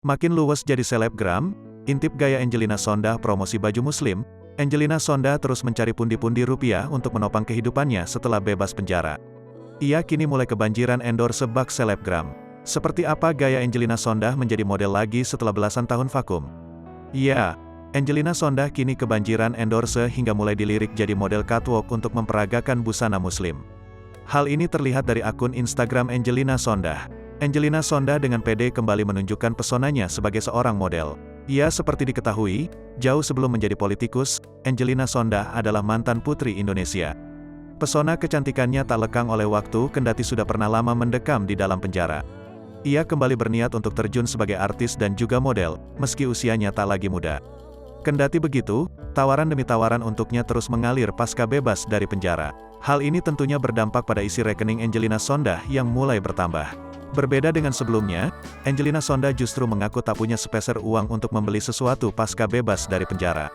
Makin luwes jadi selebgram, intip gaya Angelina Sondah promosi baju muslim, Angelina Sondah terus mencari pundi-pundi rupiah untuk menopang kehidupannya setelah bebas penjara. Ia kini mulai kebanjiran endorse bak selebgram. Seperti apa gaya Angelina Sondah menjadi model lagi setelah belasan tahun vakum? Ya, Angelina Sondah kini kebanjiran endorse hingga mulai dilirik jadi model catwalk untuk memperagakan busana muslim. Hal ini terlihat dari akun Instagram Angelina Sondah. Angelina Sondah dengan pede kembali menunjukkan pesonanya sebagai seorang model. Ia seperti diketahui, jauh sebelum menjadi politikus, Angelina Sondah adalah mantan putri Indonesia. Pesona kecantikannya tak lekang oleh waktu kendati sudah pernah lama mendekam di dalam penjara. Ia kembali berniat untuk terjun sebagai artis dan juga model, meski usianya tak lagi muda. Kendati begitu, tawaran demi tawaran untuknya terus mengalir pasca bebas dari penjara. Hal ini tentunya berdampak pada isi rekening Angelina Sondah yang mulai bertambah. Berbeda dengan sebelumnya, Angelina Sondah justru mengaku tak punya sepeser uang untuk membeli sesuatu pasca bebas dari penjara.